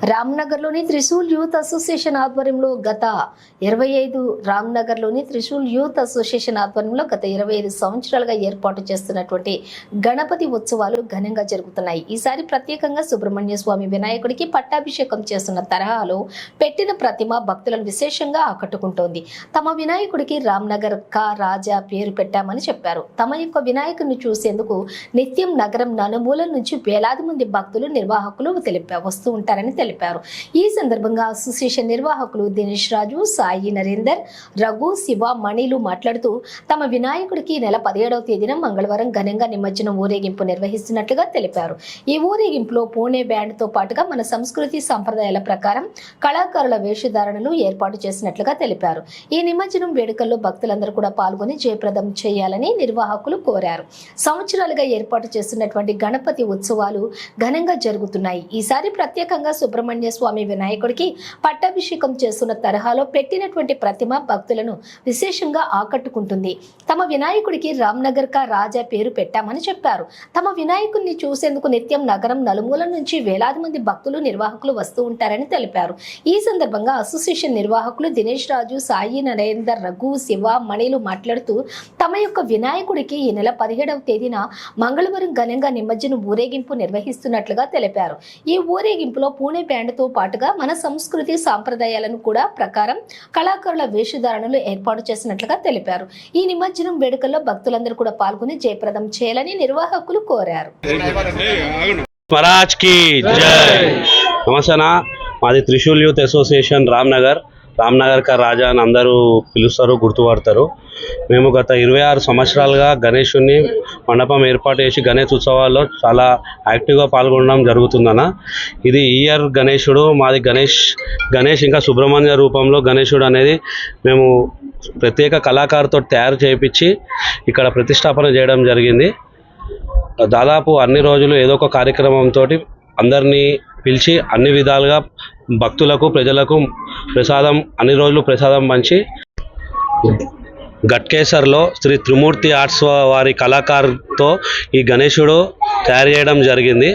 రామ్నగర్లోని Trishul youth association ఆధ్వర్యంలో గత 25 సంవత్సరాలుగా ఏర్పాటు చేస్తున్నటువంటి గణపతి ఉత్సవాలు ఘనంగా జరుగుతున్నాయి. ఈసారి ప్రత్యేకంగా సుబ్రహ్మణ్య స్వామి వినాయకుడికి పట్టాభిషేకం చేస్తున్న తరహాలో పెట్టిన ప్రతిమ భక్తులను విశేషంగా ఆకట్టుకుంటోంది. తమ వినాయకుడికి రామ్నగర్ కా రాజా పేరు పెట్టామని చెప్పారు. తమ యొక్క వినాయకుడిని చూసేందుకు నిత్యం నగరం నలుమూలల నుంచి వేలాది మంది భక్తులు నిర్వాహకులు వస్తూ ఉంటారని తెలిపారు. ఈ సందర్భంగా అసోసియేషన్ నిర్వాహకులు దినేష్ రాజు, సాయి నరేందర్, రఘు, శివ, మణిలు మాట్లాడుతూ తమ వినాయకుడికి నెల 17వ తేదీన మంగళవారం ఘనంగా నిమజ్జనం ఊరేగింపు నిర్వహిస్తున్నట్లుగా తెలిపారు. ఈ ఊరేగింపులో పూణే బ్యాండ్ తో పాటుగా మన సంస్కృతి సంప్రదాయాల ప్రకారం కళాకారుల వేషధారణలు ఏర్పాటు చేసినట్లుగా తెలిపారు. ఈ నిమజ్జనం వేడుకల్లో భక్తులందరూ కూడా పాల్గొని జయప్రదం చేయాలని నిర్వాహకులు కోరారు. సంవత్సరాలుగా ఏర్పాటు చేస్తున్నటువంటి గణపతి ఉత్సవాలు ఘనంగా జరుగుతున్నాయి. ఈసారి ప్రత్యేకంగా సుబ్రహ్మణ్య స్వామి వినాయకుడికి పట్టాభిషేకం చేస్తున్న తరహాలో పెట్టినటువంటి ప్రతిమ భక్తులను విశేషంగా ఆకట్టుకుంటుంది. తమ వినాయకుడికి రామ్నగర్ కా రాజా పేరు పెట్టామని చెప్పారు. తమ వినాయకుడిని చూసేందుకు నిత్యం నగరం నలుమూల నుంచి వేలాది మంది భక్తులు నిర్వాహకులు వస్తూ ఉంటారని తెలిపారు. ఈ సందర్భంగా అసోసియేషన్ నిర్వాహకులు దినేష్ రాజు, సాయి నరేందర్, రఘు, శివ, మణిలు మాట్లాడుతూ తమ యొక్క వినాయకుడికి ఈ నెల 17వ తేదీన మంగళవారం ఘనంగా నిమజ్జనం ఊరేగింపు నిర్వహిస్తున్నట్లుగా తెలిపారు. ఈ ఊరేగింపులో పూణే బ్యాండ్ తో పాటుగా మన సంస్కృతి సాంప్రదాయాలను కూడా ప్రకారం కళాకారుల వేషధారణలు ఏర్పాటు చేసినట్లుగా తెలిపారు. ఈ నిమజ్జనం వేడుకల్లో భక్తులందరూ కూడా పాల్గొని జయప్రదం చేయాలని నిర్వాహకులు కోరారు. నమస్తే, మాది త్రిశూల్ యూత్ అసోసియేషన్ రామ్నగర్ కా రాజా అని అందరూ పిలుస్తారు, గుర్తుపడతారు. మేము గత 26 సంవత్సరాలుగా గణేషుని మండపం ఏర్పాటు చేసి గణేష్ ఉత్సవాల్లో చాలా యాక్టివ్గా పాల్గొనడం జరుగుతుందన్న. ఇది ఇయర్ గణేశుడు మాది గణేష్ ఇంకా సుబ్రహ్మణ్య రూపంలో గణేశుడు అనేది మేము ప్రత్యేక కళాకారుతో తయారు చేయించి ఇక్కడ ప్రతిష్టాపన చేయడం జరిగింది. దాదాపు అన్ని రోజులు ఏదో ఒక కార్యక్రమంతో అందరినీ పిలిచి అన్ని విధాలుగా భక్తులకు, ప్రజలకు అన్ని రోజులు ప్రసాదం పంచి గట్కేసర్లో శ్రీ త్రిమూర్తి ఆర్ట్స్ వారి కళాకారుతో ఈ గణేశుడు తయారు చేయడం జరిగింది.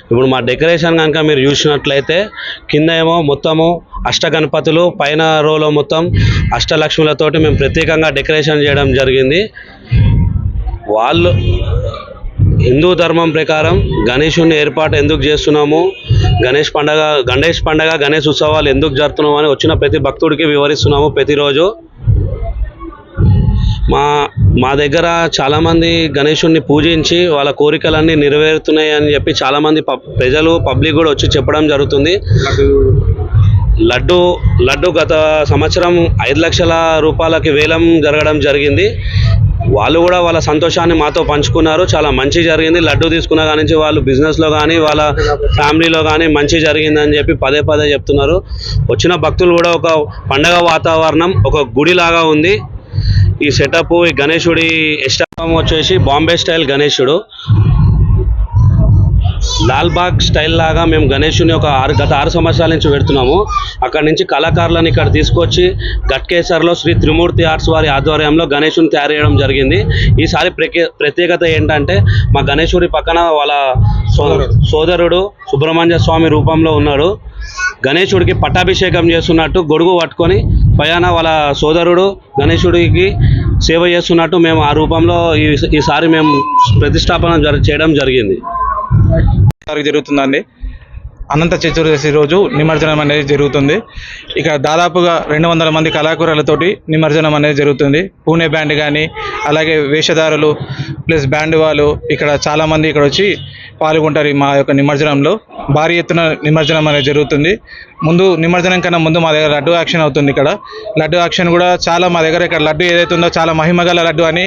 ఇప్పుడు మా డెకరేషన్ కనుక మీరు చూసినట్లయితే కింద ఏమో మొత్తము అష్టగణపతులు, పైన రోలో మొత్తం అష్టలక్ష్ములతోటి మేము ప్రత్యేకంగా డెకరేషన్ చేయడం జరిగింది. వాళ్ళు హిందూ ధర్మం ప్రకారం గణేశుని ఏర్పాటు ఎందుకు చేస్తున్నాము, గణేష్ పండగ గణేష్ ఉత్సవాలు ఎందుకు జరుపుతున్నాము అని వచ్చిన ప్రతి భక్తుడికి వివరిస్తున్నాము. ప్రతిరోజు మా దగ్గర చాలామంది గణేశుడిని పూజించి వాళ్ళ కోరికలన్నీ నెరవేరుతున్నాయి అని చెప్పి చాలామంది ప్రజలు, పబ్లిక్ కూడా వచ్చి చెప్పడం జరుగుతుంది. లడ్డు గత సంవత్సరం 5 లక్షల రూపాయలకి వేలం జరగడం జరిగింది. వాళ్ళు కూడా వాళ్ళ సంతోషాన్ని మాతో పంచుకున్నారు. చాలా మంచి జరిగింది. లడ్డు తీసుకున్న కాడి నుంచి వాళ్ళు బిజినెస్లో కానీ వాళ్ళ ఫ్యామిలీలో కానీ మంచి జరిగిందని చెప్పి పదే చెప్తున్నారు. వచ్చిన భక్తులు కూడా ఒక పండగ వాతావరణం, ఒక గుడిలాగా ఉంది. ఈ సెటప్, ఈ గణేశుడి ఇష్టం వచ్చేసి బాంబే స్టైల్ గణేశుడు. లాల్బాగ్ స్టైల్ లాగా మేము గణేశుని గత 6 సంవత్సరాల నుంచి పెడుతున్నాము. అక్కడి నుంచి కళాకారులను ఇక్కడ తీసుకొచ్చి గట్కేసర్లో శ్రీ త్రిమూర్తి ఆర్ట్స్ వారి ఆధ్వర్యంలో గణేశుని తయారు చేయడం జరిగింది. ఈసారి ప్రత్యేకత ఏంటంటే మా గణేశుడి పక్కన వాళ్ళ సోదరుడు సుబ్రహ్మణ్య స్వామి రూపంలో ఉన్నాడు. గణేశుడికి పట్టాభిషేకం చేస్తున్నట్టు గొడుగు పట్టుకొని పైన వాళ్ళ సోదరుడు గణేశుడికి సేవ చేస్తున్నట్టు మేము ఆ రూపంలో ఈసారి మేము ప్రతిష్టాపన చేయడం జరిగింది. జరుగుతుందండి. అనంత చతుర్దశి రోజు నిమజ్జనం అనేది జరుగుతుంది. ఇక్కడ దాదాపుగా 200 మంది కళాకారులతోటి నిమజ్జనం అనేది జరుగుతుంది. పూణే బ్యాండ్ కానీ అలాగే వేషధారులు ప్లస్ బ్యాండ్ వాళ్ళు ఇక్కడ చాలామంది ఇక్కడ వచ్చి పాల్గొంటారు. మా యొక్క నిమజ్జనంలో భారీ ఎత్తున నిమజ్జనం అనేది జరుగుతుంది. నిమజ్జనం కన్నా ముందు మా దగ్గర లడ్డు యాక్షన్ అవుతుంది. ఇక్కడ లడ్డు యాక్షన్ కూడా చాలా మా దగ్గర ఇక్కడ లడ్డు ఏదైతే ఉందో చాలా మహిమగల లడ్డు అని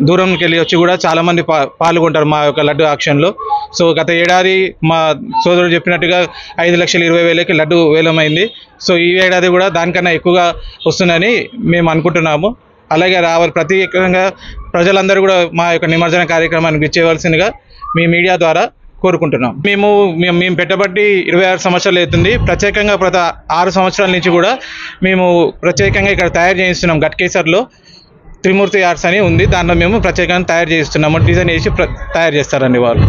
దూరంకి వెళ్ళి వచ్చి కూడా చాలామంది పాల్గొంటారు మా యొక్క లడ్డు యాక్షన్లో. సో గత ఏడాది మా సోదరుడు చెప్పినట్టుగా 5,20,000కి లడ్డు వేలమైంది. సో ఈ ఏడాది కూడా దానికన్నా ఎక్కువగా వస్తుందని మేము అనుకుంటున్నాము. అలాగే ప్రత్యేకంగా ప్రజలందరూ కూడా మా యొక్క నిమజ్జన కార్యక్రమానికి ఇచ్చేయవలసిందిగా మీ మీడియా ద్వారా కోరుకుంటున్నాం. మేము పెట్టబట్టి 26 సంవత్సరాలు అవుతుంది. ప్రత్యేకంగా ప్రతి 6 సంవత్సరాల నుంచి కూడా మేము ప్రత్యేకంగా ఇక్కడ తయారు చేయిస్తున్నాం. గట్కేసర్లో త్రిమూర్తి ఆర్ట్స్ అని ఉంది, దాంట్లో మేము ప్రత్యేకంగా తయారు చేయిస్తున్నాము. డిజైన్ చేసి తయారు చేస్తారండి వాళ్ళు.